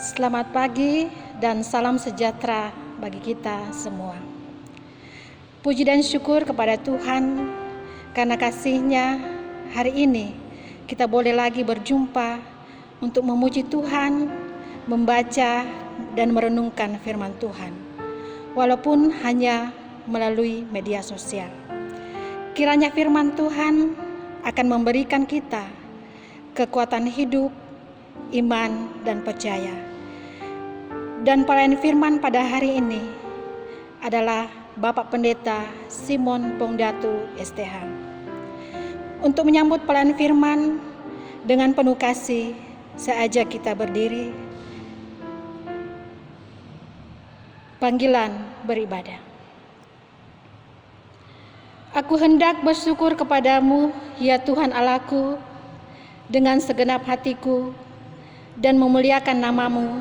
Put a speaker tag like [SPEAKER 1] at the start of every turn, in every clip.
[SPEAKER 1] Selamat pagi dan salam sejahtera bagi kita semua. Puji dan syukur kepada Tuhan karena kasih-Nya hari ini kita boleh lagi berjumpa untuk memuji Tuhan, membaca dan merenungkan firman Tuhan, walaupun hanya melalui media sosial. Kiranya firman Tuhan akan memberikan kita kekuatan hidup, iman, dan percaya. Dan pelayan firman pada hari ini adalah Bapak Pendeta Simon Pongdatu STH. Untuk menyambut pelayan firman dengan penuh kasih, saya ajak kita berdiri. Panggilan beribadah. Aku hendak bersyukur kepadamu, ya Tuhan Allahku, dengan segenap hatiku dan memuliakan namamu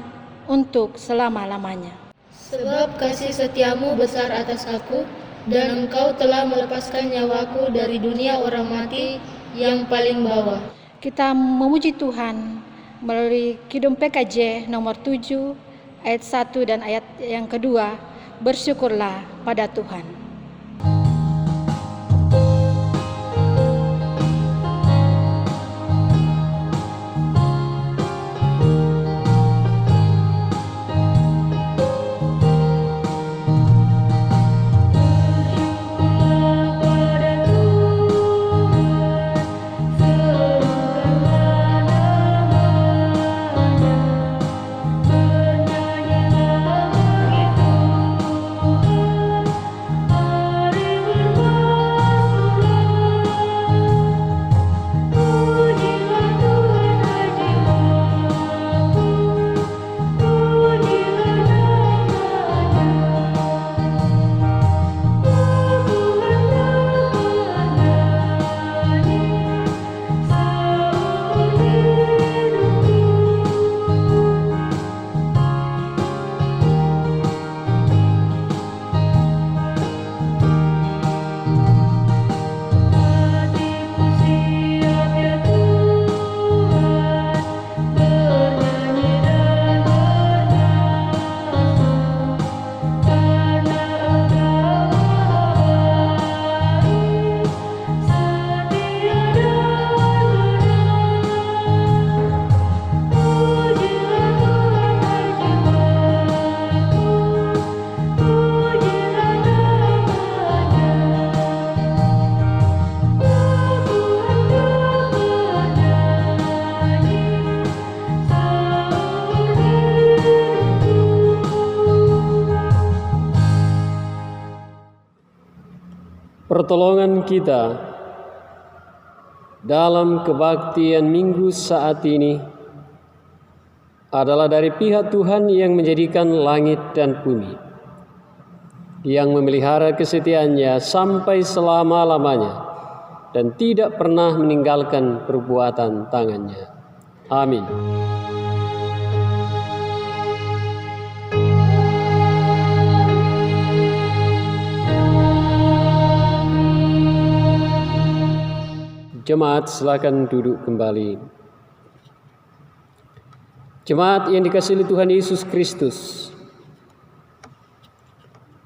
[SPEAKER 1] untuk selama-lamanya.
[SPEAKER 2] Sebab kasih setiamu besar atas aku, dan engkau telah melepaskan nyawaku dari dunia orang mati yang paling bawah.
[SPEAKER 1] Kita memuji Tuhan melalui Kidung PKJ nomor 7 ayat 1 dan ayat yang kedua, bersyukurlah pada Tuhan.
[SPEAKER 3] Pertolongan kita dalam kebaktian minggu saat ini adalah dari pihak Tuhan yang menjadikan langit dan bumi, yang memelihara kesetiaannya sampai selama-lamanya dan tidak pernah meninggalkan perbuatan tangannya. Amin. Jemaat, silakan duduk kembali. Jemaat yang dikasihi Tuhan Yesus Kristus,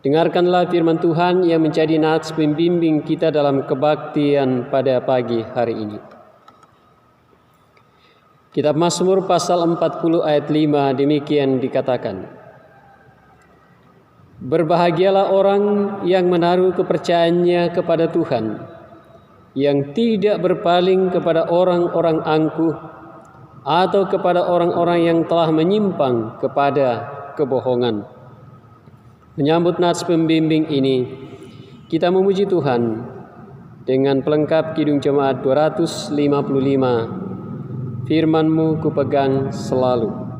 [SPEAKER 3] dengarkanlah firman Tuhan yang menjadi nats pembimbing kita dalam kebaktian pada pagi hari ini. Kitab Mazmur pasal 40 ayat 5 demikian dikatakan, berbahagialah orang yang menaruh kepercayaannya kepada Tuhan, yang tidak berpaling kepada orang-orang angkuh atau kepada orang-orang yang telah menyimpang kepada kebohongan. Menyambut nats pembimbing ini, kita memuji Tuhan dengan pelengkap Kidung Jemaat 255, firman-Mu kupegang selalu.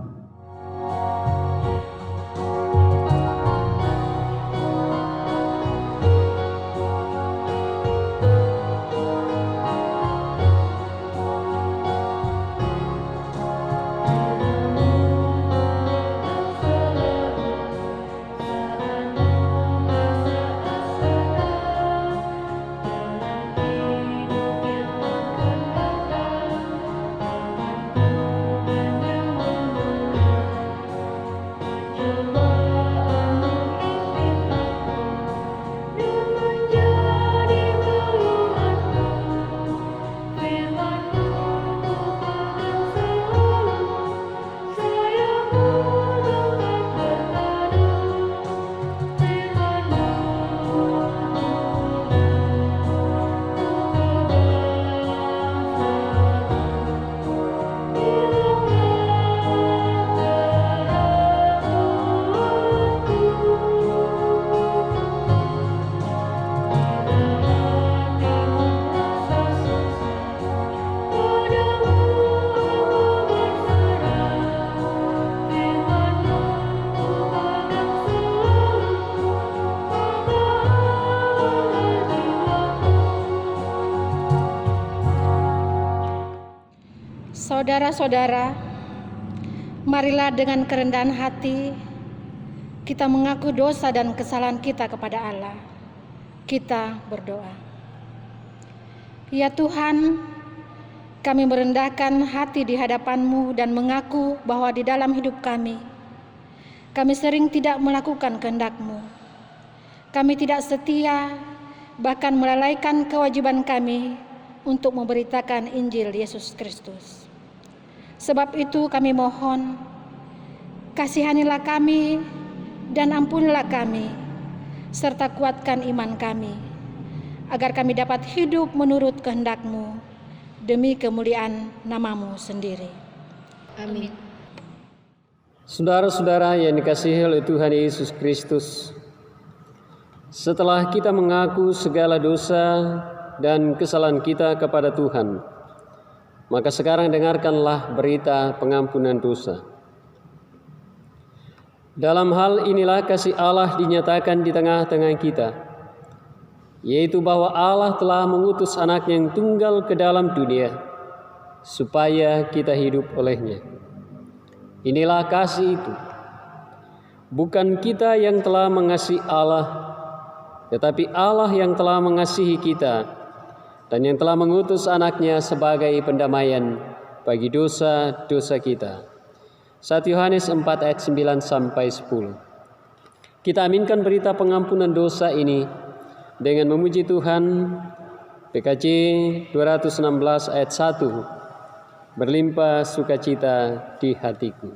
[SPEAKER 1] Saudara-saudara, marilah dengan kerendahan hati kita mengaku dosa dan kesalahan kita kepada Allah. Kita berdoa. Ya Tuhan, kami merendahkan hati di hadapan-Mu dan mengaku bahwa di dalam hidup kami sering tidak melakukan kehendak-Mu. Kami tidak setia, bahkan melalaikan kewajiban kami untuk memberitakan Injil Yesus Kristus. Sebab itu kami mohon, kasihanilah kami dan ampunilah kami, serta kuatkan iman kami, agar kami dapat hidup menurut kehendak-Mu, demi kemuliaan nama-Mu sendiri.
[SPEAKER 2] Amin.
[SPEAKER 3] Saudara-saudara yang dikasihi oleh Tuhan Yesus Kristus, setelah kita mengaku segala dosa dan kesalahan kita kepada Tuhan, maka sekarang dengarkanlah berita pengampunan dosa. Dalam hal inilah kasih Allah dinyatakan di tengah-tengah kita, yaitu bahwa Allah telah mengutus Anak-Nya yang tunggal ke dalam dunia, supaya kita hidup olehnya. Inilah kasih itu. Bukan kita yang telah mengasihi Allah, tetapi Allah yang telah mengasihi kita, dan yang telah mengutus Anak-Nya sebagai pendamaian bagi dosa-dosa kita. 1 Yohanes 4 ayat 9 sampai 10. Kita aminkan berita pengampunan dosa ini dengan memuji Tuhan. PKJ 216 ayat 1. Berlimpah sukacita di hatiku.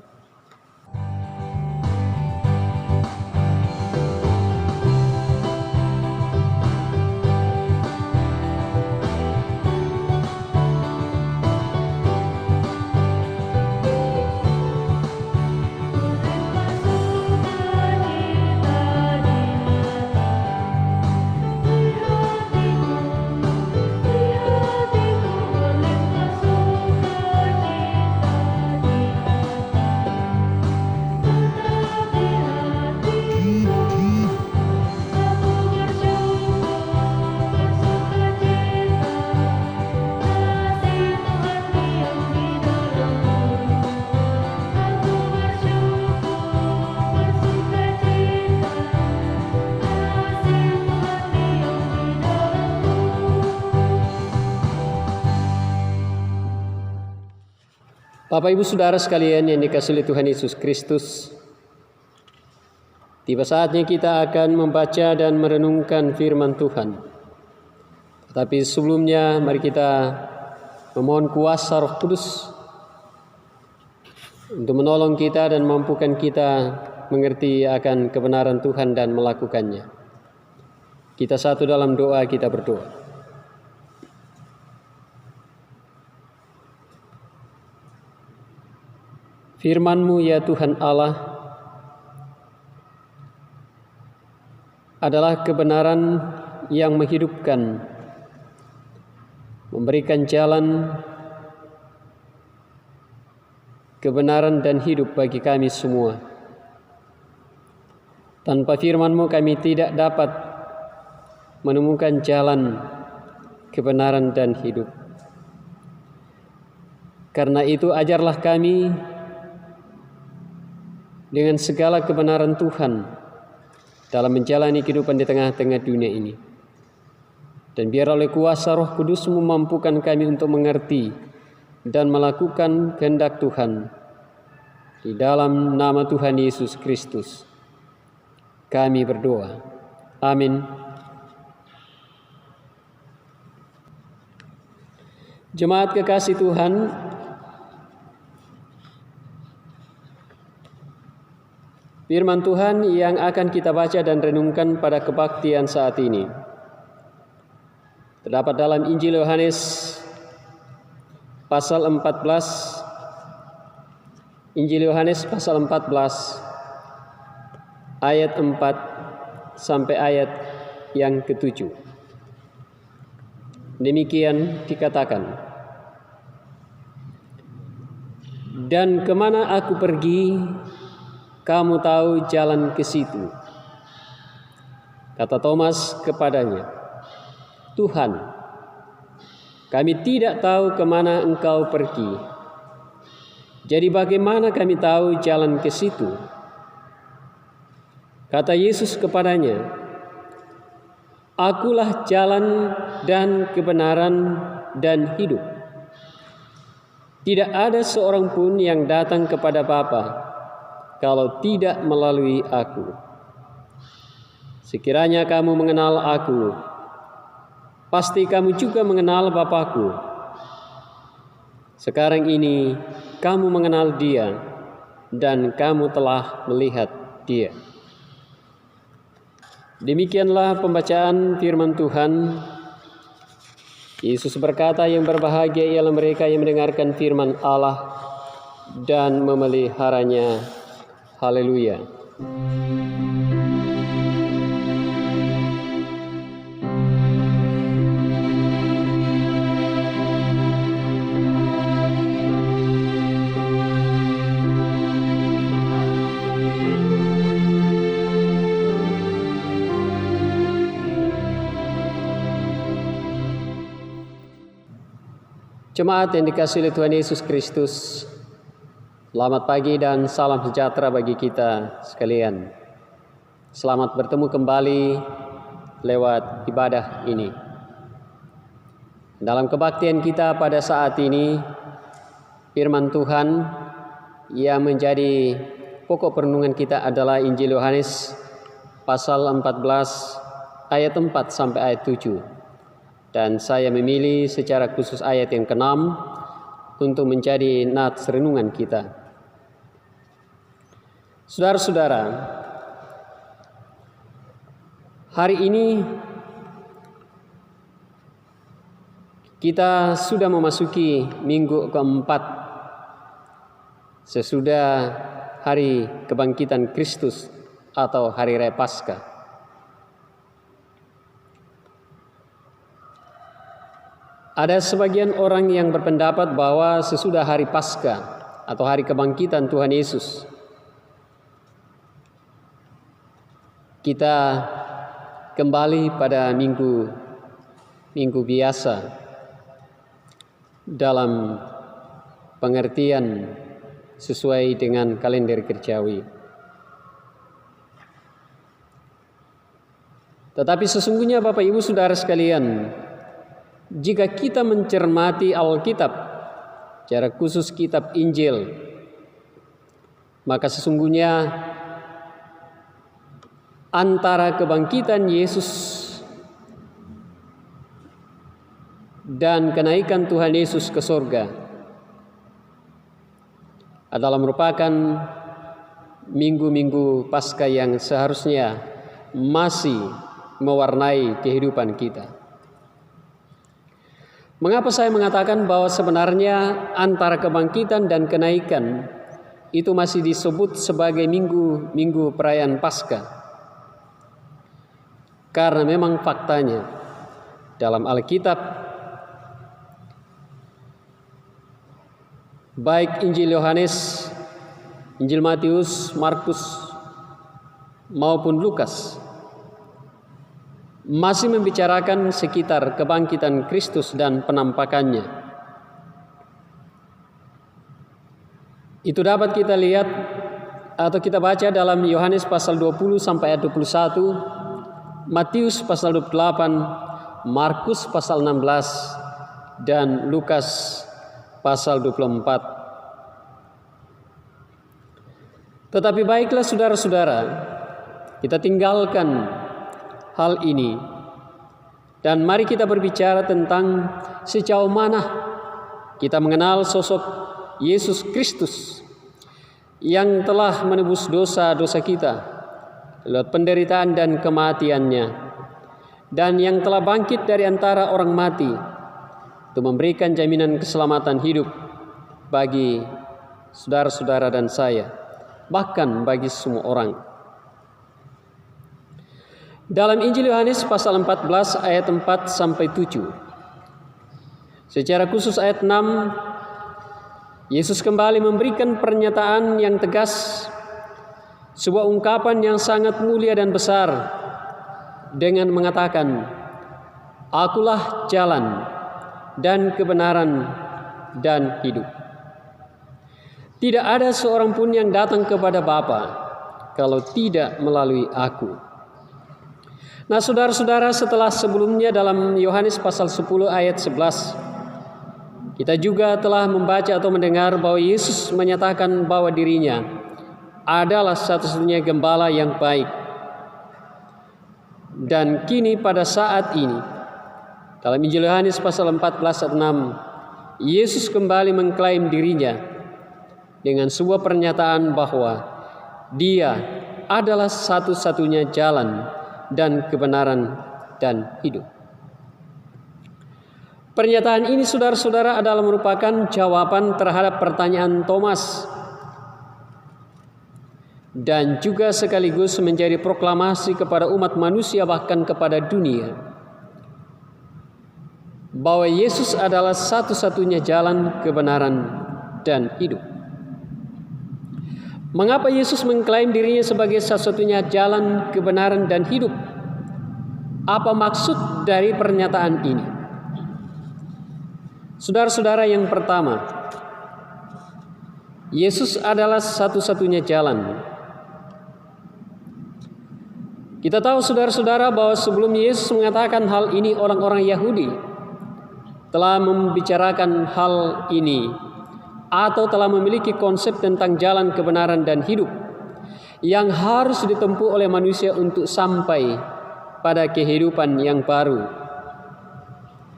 [SPEAKER 3] Bapak Ibu Saudara sekalian yang dikasihi Tuhan Yesus Kristus, tiba saatnya kita akan membaca dan merenungkan firman Tuhan. Tetapi sebelumnya mari kita memohon kuasa Roh Kudus untuk menolong kita dan mampukan kita mengerti akan kebenaran Tuhan dan melakukannya. Kita satu dalam doa, kita berdoa. Firman-Mu ya Tuhan Allah adalah kebenaran yang menghidupkan, memberikan jalan kebenaran dan hidup bagi kami semua. Tanpa firman-Mu kami tidak dapat menemukan jalan kebenaran dan hidup. Karena itu ajarlah kami dengan segala kebenaran Tuhan dalam menjalani kehidupan di tengah-tengah dunia ini. Dan biar oleh kuasa Roh Kudus memampukan kami untuk mengerti dan melakukan kehendak Tuhan. Di dalam nama Tuhan Yesus Kristus kami berdoa. Amin. Jemaat kekasih Tuhan, firman Tuhan yang akan kita baca dan renungkan pada kebaktian saat ini terdapat dalam Injil Yohanes pasal 14. Injil Yohanes pasal 14 ayat 4 sampai ayat yang ke-7. Demikian dikatakan, "Dan kemana aku pergi, kamu tahu jalan ke situ." Kata Thomas kepadanya, "Tuhan, kami tidak tahu kemana Engkau pergi. Jadi bagaimana kami tahu jalan ke situ? Kata Yesus kepadanya, Akulah jalan dan kebenaran dan hidup. Tidak ada seorang pun yang datang kepada Bapa kalau tidak melalui Aku. Sekiranya kamu mengenal Aku, pasti kamu juga mengenal Bapa-Ku. Sekarang ini kamu mengenal Dia dan kamu telah melihat Dia. Demikianlah pembacaan firman Tuhan. Yesus berkata, yang berbahagia ialah mereka yang mendengarkan firman Allah dan memeliharanya. Haleluya. Jemaat yang dikasihi oleh Tuhan Yesus Kristus, selamat pagi dan salam sejahtera bagi kita sekalian. Selamat bertemu kembali lewat ibadah ini. Dalam kebaktian kita pada saat ini, firman Tuhan yang menjadi pokok perenungan kita adalah Injil Yohanes pasal 14 ayat 4 sampai ayat 7. Dan saya memilih secara khusus ayat yang ke-6 untuk menjadi nats renungan kita. Saudara-saudara, hari ini kita sudah memasuki minggu keempat sesudah hari kebangkitan Kristus atau hari raya Paskah. Ada sebagian orang yang berpendapat bahwa sesudah hari Paskah atau hari kebangkitan Tuhan Yesus, kita kembali pada minggu biasa dalam pengertian sesuai dengan kalender Kirjawi. Tetapi sesungguhnya Bapak Ibu Saudara sekalian, jika kita mencermati Alkitab, secara khusus kitab Injil, maka sesungguhnya antara kebangkitan Yesus dan kenaikan Tuhan Yesus ke surga adalah merupakan minggu-minggu Paskah yang seharusnya masih mewarnai kehidupan kita. Mengapa saya mengatakan bahwa sebenarnya antara kebangkitan dan kenaikan itu masih disebut sebagai minggu perayaan Paskah? Karena memang faktanya dalam Alkitab, baik Injil Yohanes, Injil Matius, Markus maupun Lukas, masih membicarakan sekitar kebangkitan Kristus dan penampakannya. Itu dapat kita lihat atau kita baca dalam Yohanes pasal 20 sampai ayat 21, Matius pasal 28, Markus pasal 16, dan Lukas pasal 24. Tetapi baiklah saudara-saudara, kita tinggalkan hal ini dan mari kita berbicara tentang sejauh mana kita mengenal sosok Yesus Kristus yang telah menebus dosa-dosa kita lewat penderitaan dan kematiannya, dan yang telah bangkit dari antara orang mati untuk memberikan jaminan keselamatan hidup bagi saudara-saudara dan saya, bahkan bagi semua orang. Dalam Injil Yohanes pasal 14 ayat 4 sampai 7. Secara khusus ayat 6, Yesus kembali memberikan pernyataan yang tegas, sebuah ungkapan yang sangat mulia dan besar dengan mengatakan, Akulah jalan dan kebenaran dan hidup. Tidak ada seorang pun yang datang kepada Bapa kalau tidak melalui aku. Nah, saudara-saudara, setelah sebelumnya dalam Yohanes pasal 10 ayat 11, kita juga telah membaca atau mendengar bahwa Yesus menyatakan bahwa dirinya adalah satu-satunya gembala yang baik. Dan kini pada saat ini, dalam Injil Yohanes pasal 14 ayat 6, Yesus kembali mengklaim dirinya dengan sebuah pernyataan bahwa Dia adalah satu-satunya jalan dan kebenaran dan hidup. Pernyataan ini, saudara-saudara, adalah merupakan jawaban terhadap pertanyaan Thomas dan juga sekaligus menjadi proklamasi kepada umat manusia, bahkan kepada dunia, bahwa Yesus adalah satu-satunya jalan, kebenaran, dan hidup. Mengapa Yesus mengklaim dirinya sebagai satu-satunya jalan, kebenaran, dan hidup? Apa maksud dari pernyataan ini? Saudara-saudara, yang pertama, Yesus adalah satu-satunya jalan. Kita tahu, saudara-saudara, bahwa sebelum Yesus mengatakan hal ini, orang-orang Yahudi telah membicarakan hal ini atau telah memiliki konsep tentang jalan, kebenaran, dan hidup yang harus ditempuh oleh manusia untuk sampai pada kehidupan yang baru.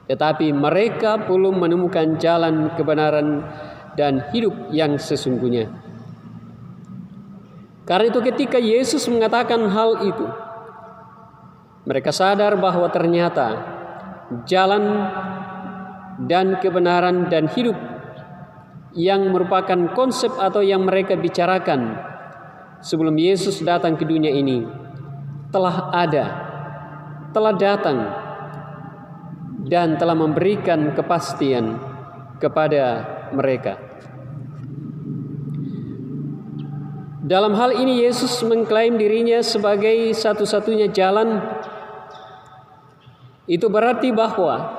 [SPEAKER 3] Tetapi mereka belum menemukan jalan, kebenaran, dan hidup yang sesungguhnya. Karena itu ketika Yesus mengatakan hal itu, mereka sadar bahwa ternyata jalan dan kebenaran dan hidup yang merupakan konsep atau yang mereka bicarakan sebelum Yesus datang ke dunia ini telah ada, telah datang, dan telah memberikan kepastian kepada mereka. Dalam hal ini Yesus mengklaim dirinya sebagai satu-satunya jalan. Itu berarti bahwa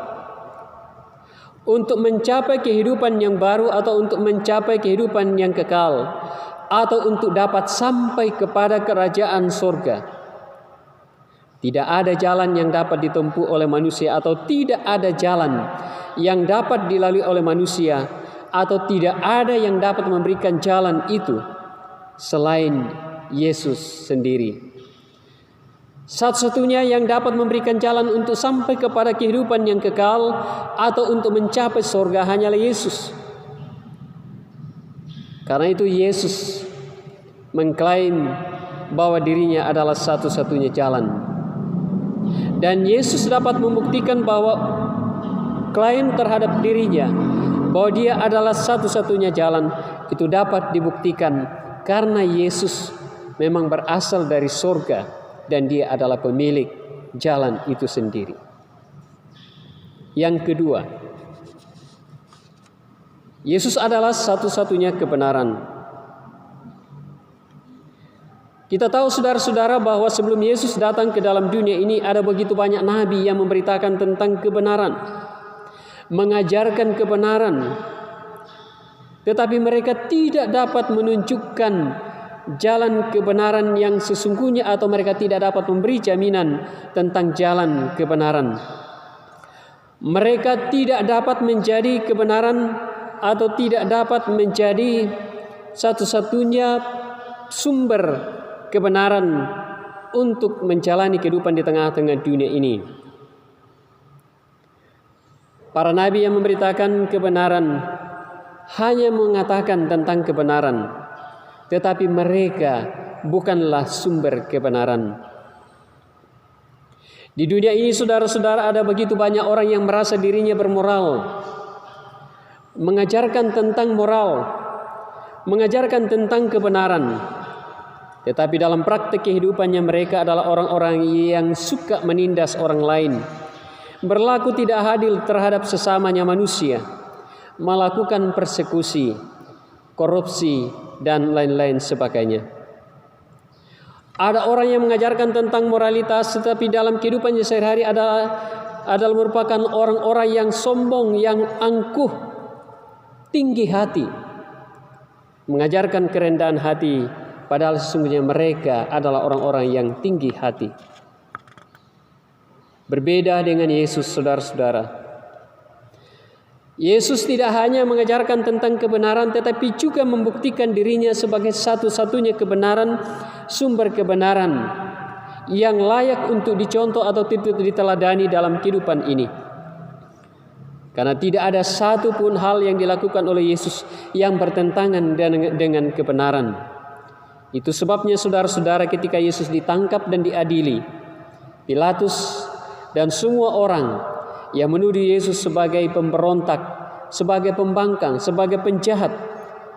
[SPEAKER 3] untuk mencapai kehidupan yang baru atau untuk mencapai kehidupan yang kekal atau untuk dapat sampai kepada kerajaan surga, tidak ada jalan yang dapat ditempuh oleh manusia, atau tidak ada jalan yang dapat dilalui oleh manusia, atau tidak ada yang dapat memberikan jalan itu selain Yesus sendiri. Satu-satunya yang dapat memberikan jalan untuk sampai kepada kehidupan yang kekal atau untuk mencapai surga hanyalah Yesus. Karena itu Yesus mengklaim bahwa dirinya adalah satu-satunya jalan. Dan Yesus dapat membuktikan bahwa klaim terhadap dirinya bahwa Dia adalah satu-satunya jalan itu dapat dibuktikan karena Yesus memang berasal dari surga dan Dia adalah pemilik jalan itu sendiri. Yang kedua, Yesus adalah satu-satunya kebenaran. Kita tahu, saudara-saudara, bahwa sebelum Yesus datang ke dalam dunia ini ada begitu banyak nabi yang memberitakan tentang kebenaran, mengajarkan kebenaran, tetapi mereka tidak dapat menunjukkan jalan kebenaran yang sesungguhnya, atau mereka tidak dapat memberi jaminan tentang jalan kebenaran. Mereka tidak dapat menjadi kebenaran atau tidak dapat menjadi satu-satunya sumber kebenaran untuk menjalani kehidupan di tengah-tengah dunia ini. Para nabi yang memberitakan kebenaran hanya mengatakan tentang kebenaran, tetapi mereka bukanlah sumber kebenaran. Di dunia ini, saudara-saudara, ada begitu banyak orang yang merasa dirinya bermoral, mengajarkan tentang moral, mengajarkan tentang kebenaran. Tetapi dalam praktik kehidupannya mereka adalah orang-orang yang suka menindas orang lain, berlaku tidak adil terhadap sesamanya manusia, melakukan persekusi, korupsi, dan lain-lain sebagainya. Ada orang yang mengajarkan tentang moralitas, tetapi dalam kehidupannya sehari-hari adalah merupakan orang-orang yang sombong, yang angkuh, tinggi hati. mengajarkan kerendahan hati, padahal sesungguhnya mereka adalah orang-orang yang tinggi hati. Berbeda dengan Yesus, saudara-saudara. Yesus tidak hanya mengajarkan tentang kebenaran, tetapi juga membuktikan dirinya sebagai satu-satunya kebenaran, sumber kebenaran yang layak untuk dicontoh atau diteladani dalam kehidupan ini. Karena tidak ada satu pun hal yang dilakukan oleh Yesus yang bertentangan dengan kebenaran. Itu sebabnya saudara-saudara, ketika Yesus ditangkap dan diadili, Pilatus dan semua orang yang menuduh Yesus sebagai pemberontak, sebagai pembangkang, sebagai penjahat,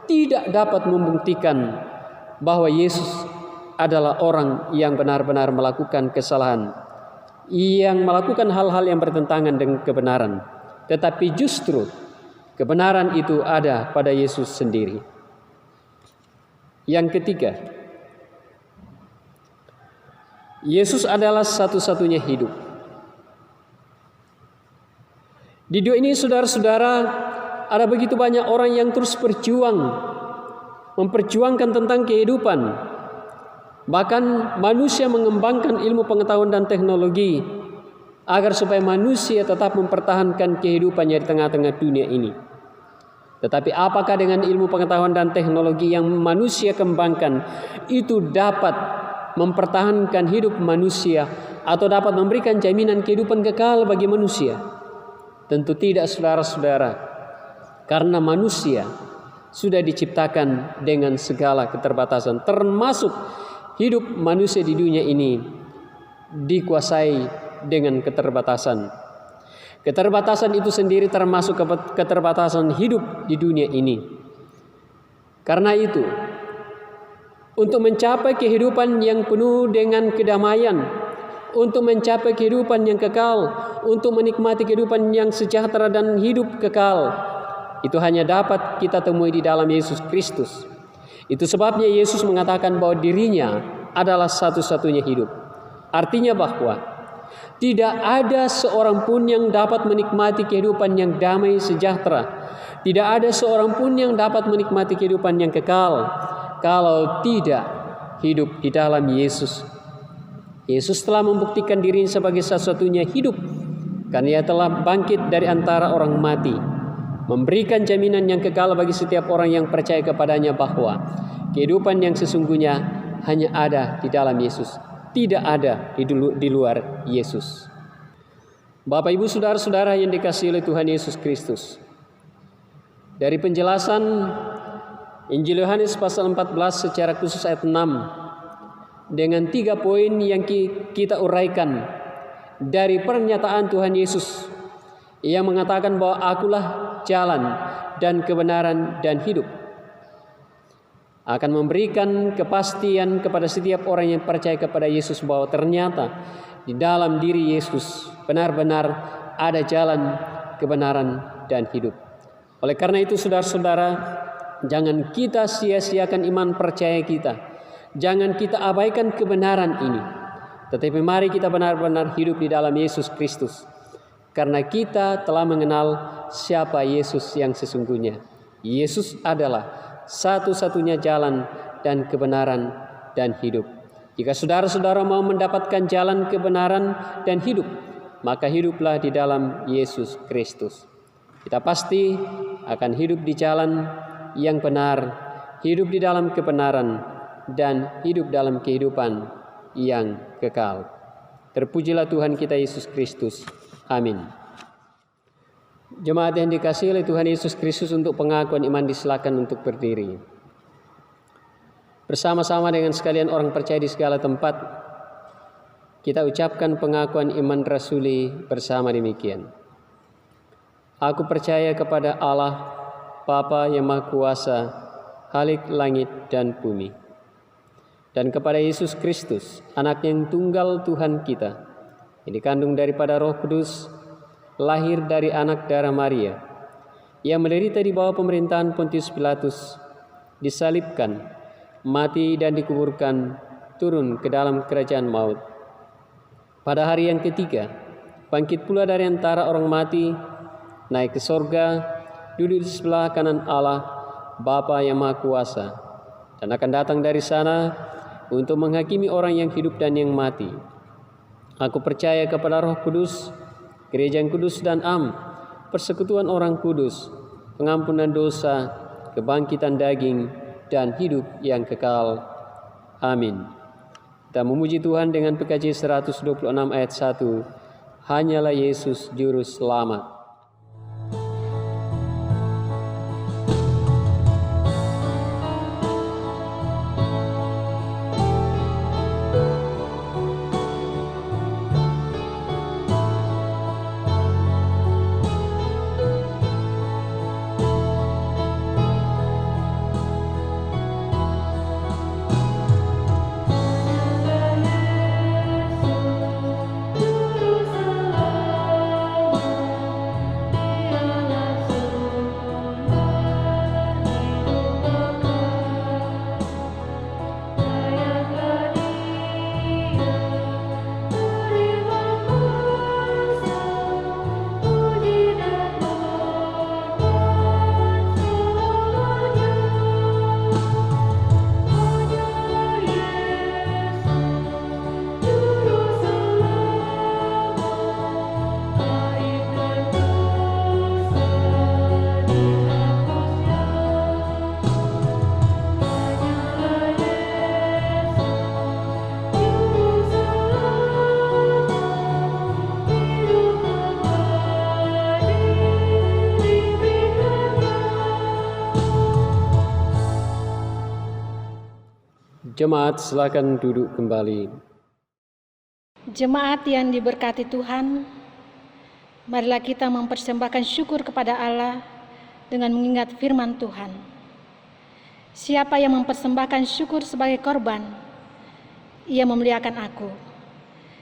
[SPEAKER 3] tidak dapat membuktikan bahwa Yesus adalah orang yang benar-benar melakukan kesalahan, yang melakukan hal-hal yang bertentangan dengan kebenaran. Tetapi justru kebenaran itu ada pada Yesus sendiri. Yang ketiga, Yesus adalah satu-satunya hidup. Di dunia ini, saudara-saudara, ada begitu banyak orang yang terus berjuang, memperjuangkan tentang kehidupan. Bahkan manusia mengembangkan ilmu pengetahuan dan teknologi agar supaya manusia tetap mempertahankan kehidupannya di tengah-tengah dunia ini. Tetapi apakah dengan ilmu pengetahuan dan teknologi yang manusia kembangkan itu dapat mempertahankan hidup manusia atau dapat memberikan jaminan kehidupan kekal bagi manusia? Tentu tidak, saudara-saudara, karena manusia sudah diciptakan dengan segala keterbatasan, termasuk hidup manusia di dunia ini dikuasai dengan keterbatasan. Keterbatasan itu sendiri termasuk keterbatasan hidup di dunia ini. Karena itu, untuk mencapai kehidupan yang penuh dengan kedamaian, untuk mencapai kehidupan yang kekal, untuk menikmati kehidupan yang sejahtera dan hidup kekal, itu hanya dapat kita temui di dalam Yesus Kristus. Itu sebabnya Yesus mengatakan bahwa dirinya adalah satu-satunya hidup. Artinya bahwa tidak ada seorang pun yang dapat menikmati kehidupan yang damai sejahtera. Tidak ada seorang pun yang dapat menikmati kehidupan yang kekal kalau tidak hidup di dalam Yesus. Yesus telah membuktikan dirinya sebagai satu-satunya hidup karena Ia telah bangkit dari antara orang mati, memberikan jaminan yang kekal bagi setiap orang yang percaya kepadanya bahwa kehidupan yang sesungguhnya hanya ada di dalam Yesus, tidak ada di luar Yesus. Bapak, Ibu, saudara-saudara yang dikasihi oleh Tuhan Yesus Kristus, dari penjelasan Injil Yohanes pasal 14 secara khusus ayat 6 dengan 3 poin yang kita uraikan dari pernyataan Tuhan Yesus yang mengatakan bahwa akulah jalan dan kebenaran dan hidup, akan memberikan kepastian kepada setiap orang yang percaya kepada Yesus bahwa ternyata di dalam diri Yesus benar-benar ada jalan, kebenaran, dan hidup. Oleh karena itu, saudara-saudara, jangan kita sia-siakan iman percaya kita. Jangan kita abaikan kebenaran ini. Tetapi mari kita benar-benar hidup di dalam Yesus Kristus. Karena kita telah mengenal siapa Yesus yang sesungguhnya. Yesus adalah satu-satunya jalan dan kebenaran dan hidup. Jika saudara-saudara mau mendapatkan jalan kebenaran dan hidup, maka hiduplah di dalam Yesus Kristus. Kita pasti akan hidup di jalan yang benar, hidup di dalam kebenaran, dan hidup dalam kehidupan yang kekal. Terpujilah Tuhan kita Yesus Kristus. Amin. Jemaat yang dikasihi oleh Tuhan Yesus Kristus, untuk pengakuan iman disilakan untuk berdiri. Bersama-sama dengan sekalian orang percaya di segala tempat, kita ucapkan pengakuan iman rasuli bersama demikian. Aku percaya kepada Allah, Bapa yang Maha Kuasa, Khalik langit dan bumi, dan kepada Yesus Kristus, Anak yang tunggal Tuhan kita, yang dikandung daripada Roh Kudus, lahir dari anak darah Maria, yang menderita di bawah pemerintahan Pontius Pilatus, disalibkan, mati dan dikuburkan, turun ke dalam kerajaan maut. Pada hari yang ketiga, bangkit pula dari antara orang mati, naik ke sorga, duduk di sebelah kanan Allah, Bapa yang Maha Kuasa, dan akan datang dari sana untuk menghakimi orang yang hidup dan yang mati. Aku percaya kepada Roh Kudus, Gereja yang kudus dan am, persekutuan orang kudus, pengampunan dosa, kebangkitan daging, dan hidup yang kekal. Amin. Kita memuji Tuhan dengan PKJ 126 ayat 1. Hanyalah Yesus Juru Selamat. Jemaat, silakan duduk kembali.
[SPEAKER 1] Jemaat yang diberkati Tuhan, marilah kita mempersembahkan syukur kepada Allah dengan mengingat firman Tuhan. Siapa yang mempersembahkan syukur sebagai korban, ia memuliakan aku.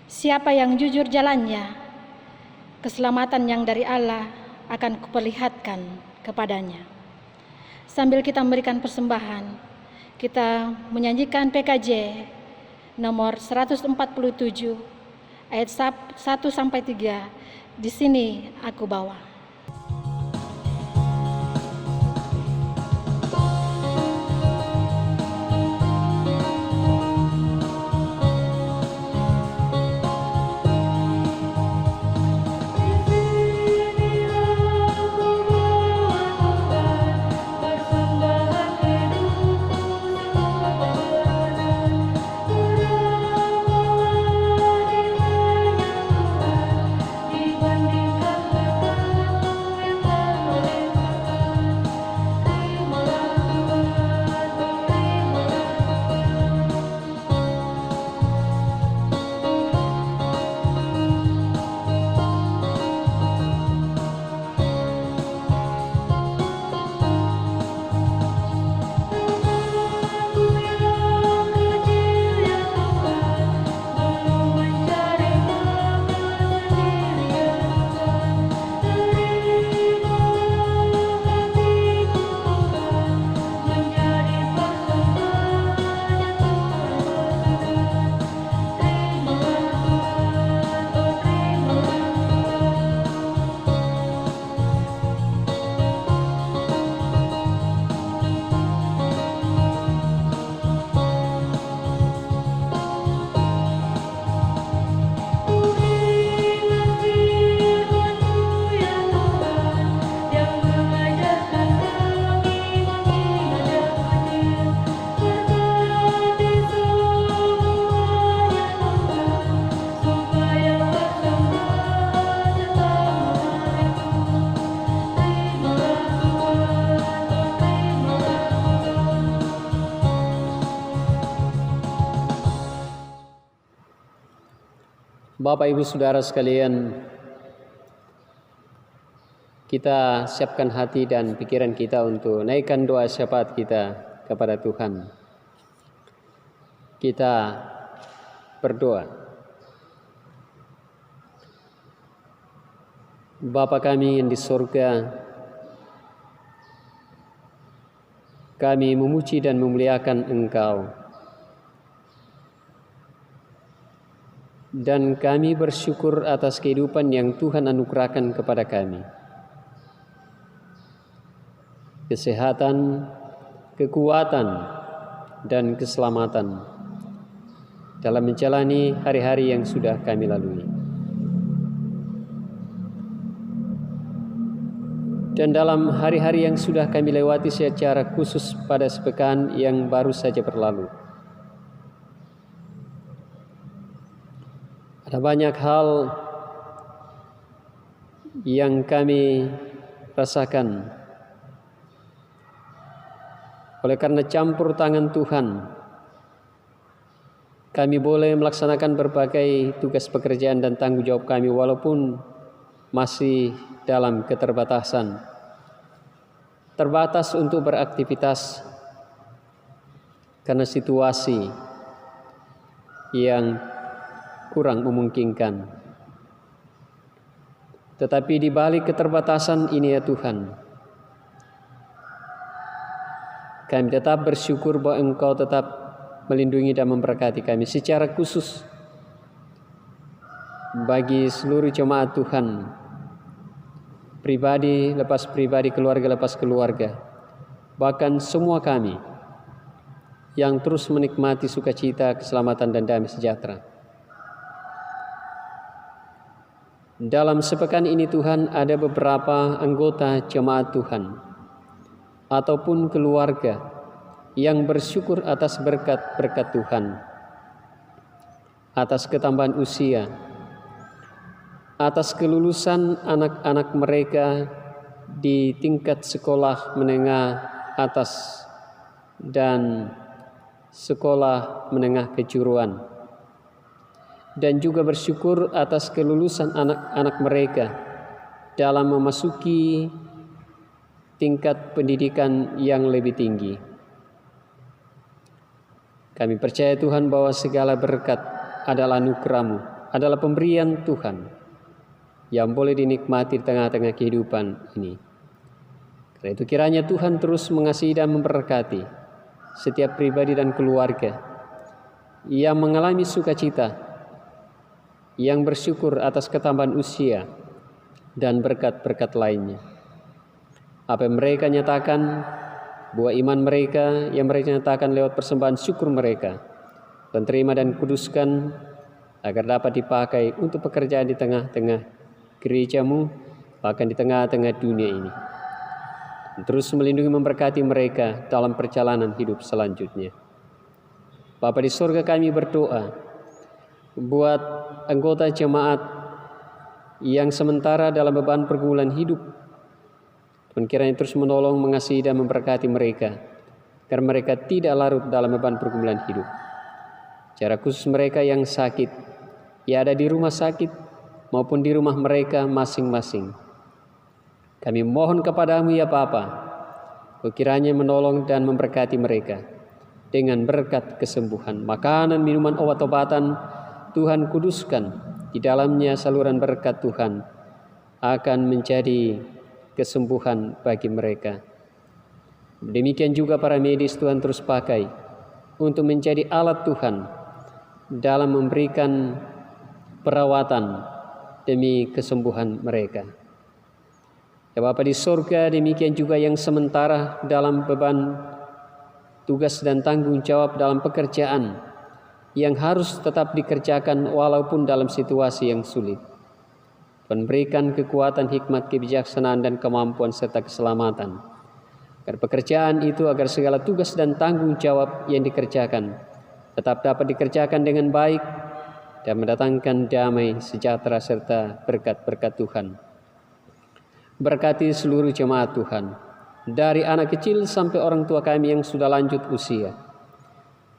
[SPEAKER 1] Siapa yang jujur jalannya, keselamatan yang dari Allah akan kuperlihatkan kepadanya. Sambil kita memberikan persembahan, kita menyanyikan PKJ nomor 147 ayat 1-3. Di sini aku bawa.
[SPEAKER 3] Bapak Ibu Saudara sekalian, kita siapkan hati dan pikiran kita untuk naikkan doa syafaat kita kepada Tuhan. Kita berdoa. Bapa kami yang di surga, kami memuji dan memuliakan Engkau. Dan kami bersyukur atas kehidupan yang Tuhan anugerahkan kepada kami. Kesehatan, kekuatan, dan keselamatan dalam menjalani hari-hari yang sudah kami lalui. Dan dalam hari-hari yang sudah kami lewati secara khusus pada sepekan yang baru saja berlalu, ada banyak hal yang kami rasakan oleh karena campur tangan Tuhan. Kami boleh melaksanakan berbagai tugas pekerjaan dan tanggung jawab kami walaupun masih dalam keterbatasan. Terbatas untuk beraktivitas karena situasi yang kurang memungkinkan. Tetapi di balik keterbatasan ini ya Tuhan, kami tetap bersyukur bahwa Engkau tetap melindungi dan memberkati kami secara khusus bagi seluruh jemaat Tuhan, pribadi lepas pribadi, keluarga lepas keluarga, bahkan semua kami yang terus menikmati sukacita, keselamatan, dan damai sejahtera. Dalam sepekan ini Tuhan, ada beberapa anggota jemaat Tuhan ataupun keluarga yang bersyukur atas berkat-berkat Tuhan, atas ketambahan usia, atas kelulusan anak-anak mereka di tingkat sekolah menengah atas dan sekolah menengah kejuruan, dan juga bersyukur atas kelulusan anak-anak mereka dalam memasuki tingkat pendidikan yang lebih tinggi. Kami percaya Tuhan bahwa segala berkat adalah anugerah-Mu, adalah pemberian Tuhan yang boleh dinikmati di tengah-tengah kehidupan ini. Karena itu kiranya Tuhan terus mengasihi dan memberkati setiap pribadi dan keluarga yang mengalami sukacita, yang bersyukur atas ketambahan usia dan berkat-berkat lainnya. Apa yang mereka nyatakan, bahwa iman mereka yang mereka nyatakan lewat persembahan syukur mereka, Tuhan terima dan kuduskan agar dapat dipakai untuk pekerjaan di tengah-tengah gereja-Mu, bahkan di tengah-tengah dunia ini. Terus melindungi memberkati mereka dalam perjalanan hidup selanjutnya. Bapa di surga, kami berdoa buat anggota jemaat yang sementara dalam beban pergumulan hidup. Tuhan kiranya terus menolong, mengasihi dan memberkati mereka, agar mereka tidak larut dalam beban pergumulan hidup. Secara khusus mereka yang sakit, ya ada di rumah sakit maupun di rumah mereka masing-masing. Kami mohon kepadamu ya Bapa, Kau kiranya menolong dan memberkati mereka dengan berkat kesembuhan, makanan, minuman, obat-obatan. Tuhan kuduskan di dalamnya saluran berkat Tuhan akan menjadi kesembuhan bagi mereka. Demikian juga para medis Tuhan terus pakai untuk menjadi alat Tuhan dalam memberikan perawatan demi kesembuhan mereka. Ya Bapa di surga, demikian juga yang sementara dalam beban tugas dan tanggung jawab dalam pekerjaan yang harus tetap dikerjakan walaupun dalam situasi yang sulit. Tuhan berikan kekuatan, hikmat, kebijaksanaan, dan kemampuan serta keselamatan agar pekerjaan itu, agar segala tugas dan tanggung jawab yang dikerjakan tetap dapat dikerjakan dengan baik dan mendatangkan damai, sejahtera, serta berkat-berkat Tuhan. Berkati seluruh jemaat Tuhan, dari anak kecil sampai orang tua kami yang sudah lanjut usia.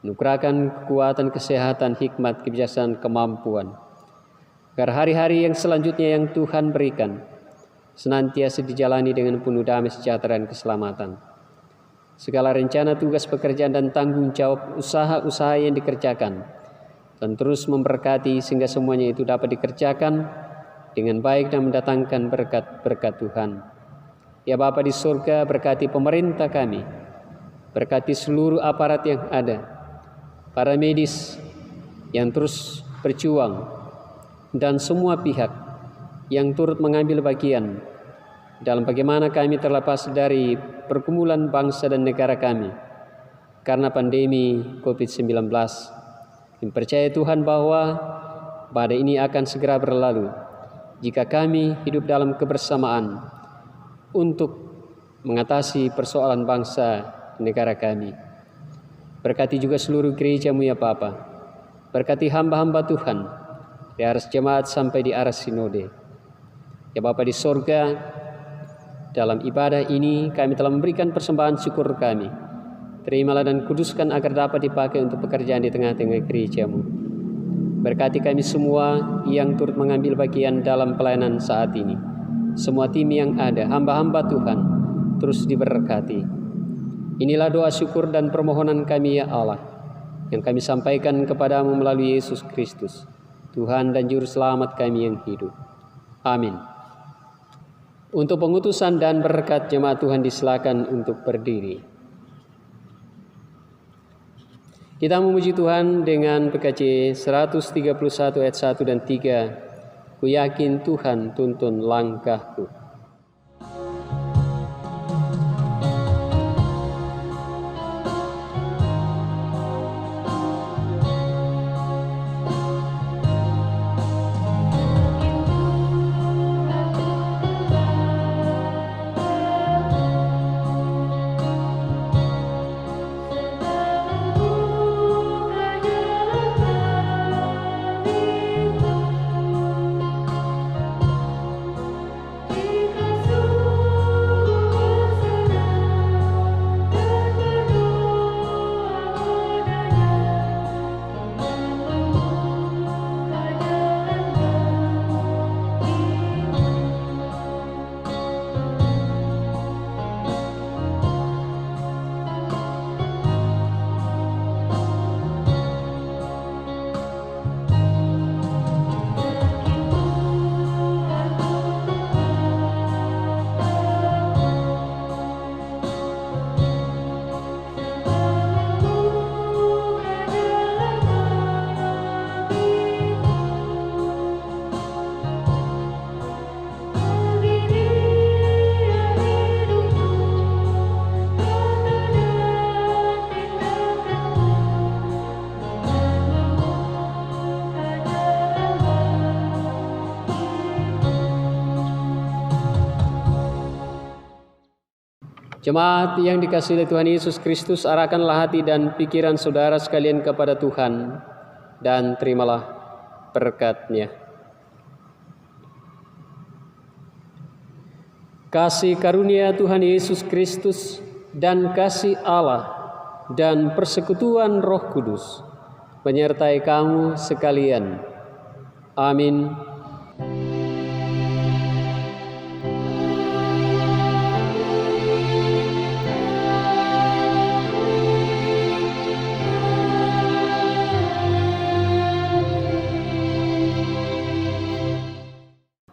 [SPEAKER 3] Anugerahkan kekuatan, kesehatan, hikmat, kebijaksanaan, kemampuan, agar hari-hari yang selanjutnya yang Tuhan berikan senantiasa dijalani dengan penuh damai, sejahtera, dan keselamatan. Segala rencana, tugas, pekerjaan, dan tanggung jawab usaha-usaha yang dikerjakan dan terus memberkati sehingga semuanya itu dapat dikerjakan dengan baik dan mendatangkan berkat-berkat Tuhan. Ya Bapa di surga, berkati pemerintah kami, berkati seluruh aparat yang ada, para medis yang terus berjuang, dan semua pihak yang turut mengambil bagian dalam bagaimana kami terlepas dari pergumulan bangsa dan negara kami karena pandemi COVID-19. Kami percaya Tuhan bahwa badai ini akan segera berlalu jika kami hidup dalam kebersamaan untuk mengatasi persoalan bangsa negara kami. Berkati juga seluruh gereja-Mu ya Bapa. Berkati hamba-hamba Tuhan di aras jemaat sampai di aras sinode. Ya Bapa di sorga, dalam ibadah ini kami telah memberikan persembahan syukur kami. Terimalah dan kuduskan agar dapat dipakai untuk pekerjaan di tengah-tengah gereja-Mu. Berkati kami semua yang turut mengambil bagian dalam pelayanan saat ini. Semua tim yang ada, hamba-hamba Tuhan, terus diberkati. Inilah doa syukur dan permohonan kami ya Allah, yang kami sampaikan kepadamu melalui Yesus Kristus, Tuhan dan Juru Selamat kami yang hidup. Amin. Untuk pengutusan dan berkat jemaat Tuhan disilakan untuk berdiri. Kita memuji Tuhan dengan PKJ 131 ayat 1 dan 3. Ku yakin Tuhan tuntun langkahku. Jemaat yang dikasihi oleh Tuhan Yesus Kristus, arahkanlah hati dan pikiran saudara sekalian kepada Tuhan dan terimalah berkat-Nya. Kasih karunia Tuhan Yesus Kristus dan kasih Allah dan persekutuan Roh Kudus menyertai kamu sekalian. Amin.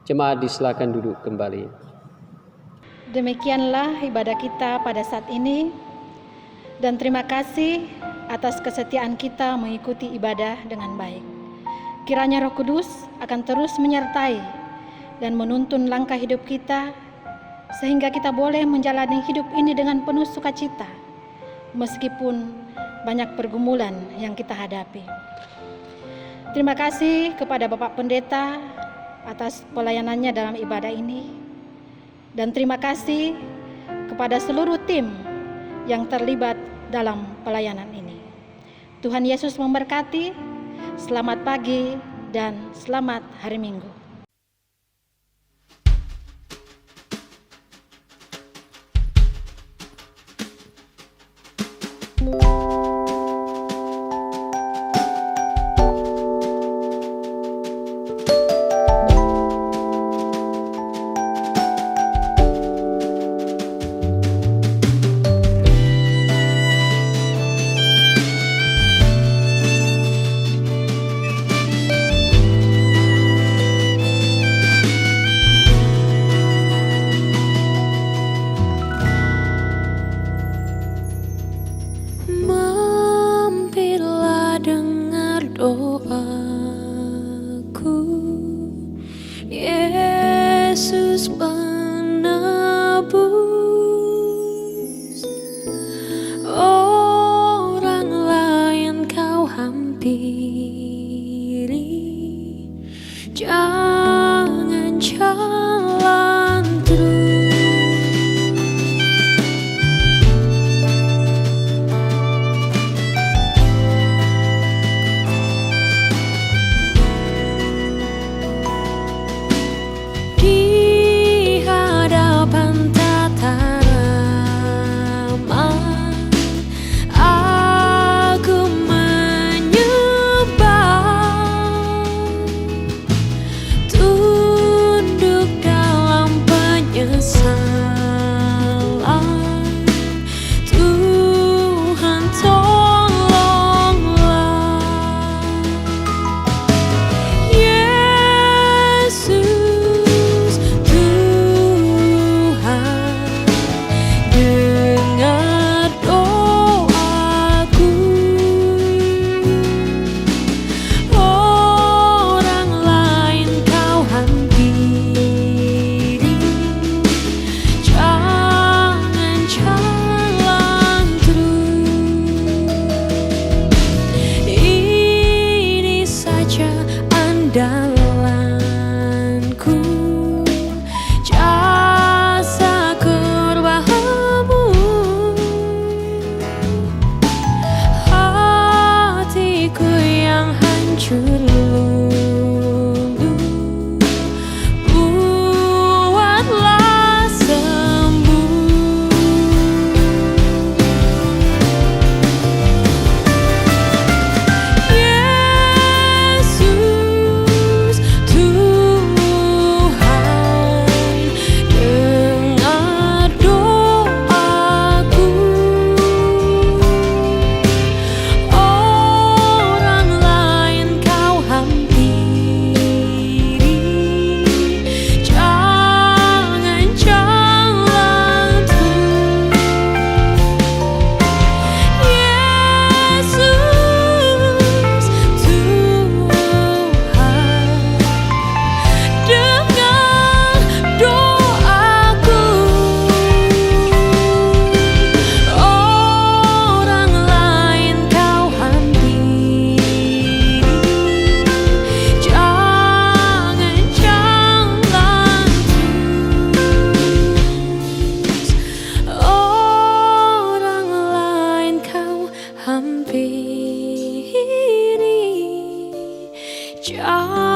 [SPEAKER 3] Jemaat disilakan duduk kembali.
[SPEAKER 1] Demikianlah ibadah kita pada saat ini, dan terima kasih atas kesetiaan kita mengikuti ibadah dengan baik. Kiranya Roh Kudus akan terus menyertai dan menuntun langkah hidup kita, sehingga kita boleh menjalani hidup ini dengan penuh sukacita, meskipun banyak pergumulan yang kita hadapi. Terima kasih kepada Bapak Pendeta atas pelayanannya dalam ibadah ini, dan terima kasih kepada seluruh tim yang terlibat dalam pelayanan ini. Tuhan Yesus memberkati. Selamat pagi dan selamat hari Minggu.
[SPEAKER 4] Oh Jangan